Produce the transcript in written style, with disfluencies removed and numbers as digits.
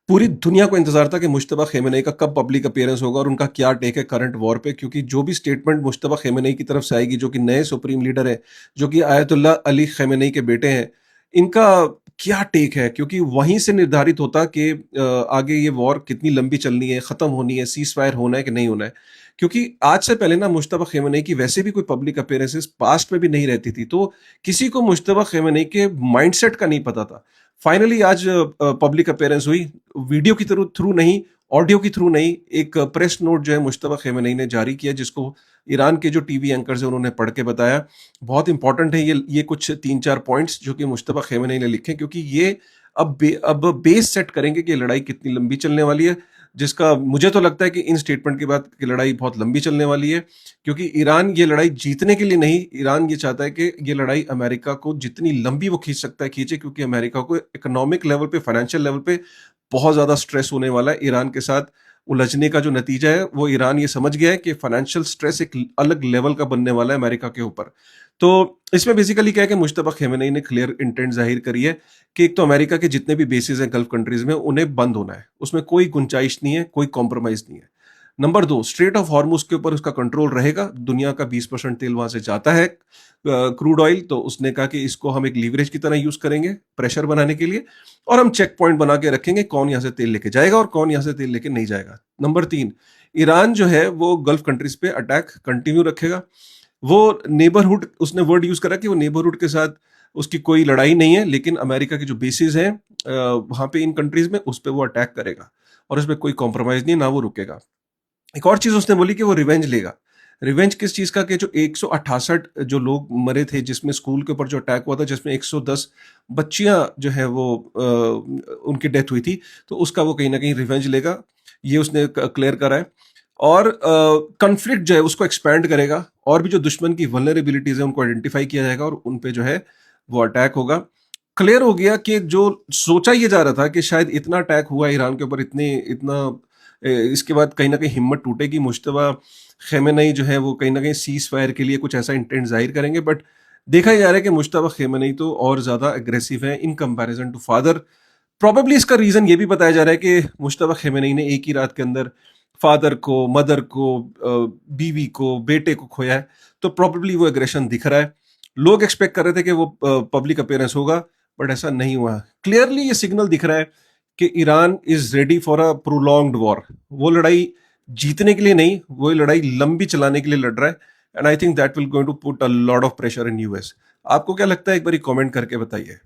पूरी दुनिया को इंतजार था कि मुश्तबा खेमेनेई का कब पब्लिक अपीयरेंस होगा और उनका क्या टेक है करंट वॉर पे, क्योंकि जो भी स्टेटमेंट मुश्तबा खेमेनेई की तरफ से आएगी, जो कि नए सुप्रीम लीडर है, जो कि आयतुल्ला अली खेमेनेई के बेटे हैं, इनका क्या टेक है, क्योंकि वहीं से निर्धारित होता कि आगे ये वॉर कितनी लंबी चलनी है, खत्म होनी है, सीज फायर होना है कि नहीं होना है। क्योंकि आज से पहले ना मुश्तबा खेमेनेई की वैसे भी कोई पब्लिक अपीयरेंसेस पास्ट में भी नहीं रहती थी, तो किसी को मुश्तबा खेमेनेई के माइंडसेट का नहीं पता था। फाइनली आज पब्लिक अपीयरेंस हुई, वीडियो की थ्रू थ्रू नहीं, ऑडियो की थ्रू नहीं, एक प्रेस नोट जो है मुश्तबा खेमेनेई ने जारी किया, जिसको ईरान के जो टीवी एंकर्स हैं उन्होंने पढ़ के बताया। बहुत इंपॉर्टेंट है ये कुछ 3-4 पॉइंट्स जो कि मुश्तबा खेमेनेई ने लिखे, क्योंकि ये अब बेस सेट करेंगे कि ये लड़ाई कितनी लंबी चलने वाली है, जिसका मुझे तो लगता है कि इन स्टेटमेंट के बाद की लड़ाई बहुत लंबी चलने वाली है। क्योंकि ईरान ये लड़ाई जीतने के लिए नहीं, ईरान ये चाहता है कि ये लड़ाई अमेरिका को जितनी लंबी वो खींच सकता है खींचे, क्योंकि अमेरिका को इकोनॉमिक लेवल पे, फाइनेंशियल लेवल पे बहुत ज्यादा स्ट्रेस होने वाला है। ईरान के साथ उलझने का जो नतीजा है वो ईरान ये समझ गया है कि फाइनेंशियल स्ट्रेस एक अलग लेवल का बनने वाला है अमेरिका के ऊपर। तो इसमें बेसिकली क्या है कि मुश्तबा खेमेनेई ने क्लियर इंटेंट जाहिर करी है कि एक तो अमेरिका के जितने भी बेसिस हैं गल्फ कंट्रीज में उन्हें बंद होना है, उसमें कोई गुंजाइश नहीं है, कोई कॉम्प्रोमाइज नहीं है। नंबर 2, स्ट्रेट ऑफ हॉर्मुज के ऊपर उसका कंट्रोल रहेगा। दुनिया का 20% तेल वहां से जाता है, क्रूड ऑयल, तो उसने कहा कि इसको हम एक लीवरेज की तरह यूज करेंगे प्रेशर बनाने के लिए, और हम चेक पॉइंट बना के रखेंगे कौन यहां से तेल लेके जाएगा और कौन यहां से तेल लेके नहीं जाएगा। नंबर 3, ईरान जो है वो गल्फ कंट्रीज पे अटैक कंटिन्यू रखेगा। वो नेबरहुड, उसने वर्ड यूज करा कि वो नेबरहुड के साथ उसकी कोई लड़ाई नहीं है, लेकिन अमेरिका की जो बेसिस हैं वहां पे इन कंट्रीज में, उस पर वो अटैक करेगा और उसमें कोई कॉम्प्रोमाइज नहीं, ना वो रुकेगा। एक और चीज उसने बोली कि वो रिवेंज लेगा। रिवेंज किस चीज का, कि जो 168 जो लोग मरे थे, जिसमें स्कूल के ऊपर जो अटैक हुआ था, जिसमें 110 बच्चियां जो है वो उनकी डेथ हुई थी, तो उसका वो कहीं ना कहीं रिवेंज लेगा, ये उसने क्लियर करा है। और कन्फ्लिक्ट जो है उसको एक्सपैंड करेगा, और भी जो दुश्मन की वल्नरेबिलिटीज है उनको आइडेंटिफाई किया जाएगा और उन पे जो है वो अटैक होगा। क्लियर हो गया कि जो सोचा ये जा रहा था कि शायद इतना अटैक हुआ ईरान के ऊपर, इतने इतना इसके बाद कहीं ना कहीं हिम्मत टूटेगी, मुश्तबा खेमेनेई जो है वो कहीं ना कहीं सीज फायर के लिए कुछ ऐसा इंटेंट जाहिर करेंगे, बट देखा ही जा रहा है कि मुश्तबा खेमेनेई तो और ज्यादा अग्रेसिव है in comparison to father. Probably इसका रीजन ये भी बताया जा रहा है कि मुश्तबा खेमेनेई ने एक ही रात के अंदर फादर को, मदर को, बीवी को, बेटे को खोया है, तो प्रोबेबली वो एग्रेशन दिख रहा है। लोग एक्सपेक्ट कर रहे थे कि वो पब्लिक अपीयरेंस होगा, बट ऐसा नहीं हुआ। क्लियरली ये सिग्नल दिख रहा है कि Iran is ready for a prolonged war. वो लड़ाई जीतने के लिए नहीं, वो लड़ाई लंबी चलाने के लिए लड़ रहा है, and I think that will going to put a lot of pressure in US. आपको क्या लगता है, एक बार कमेंट करके बताइए।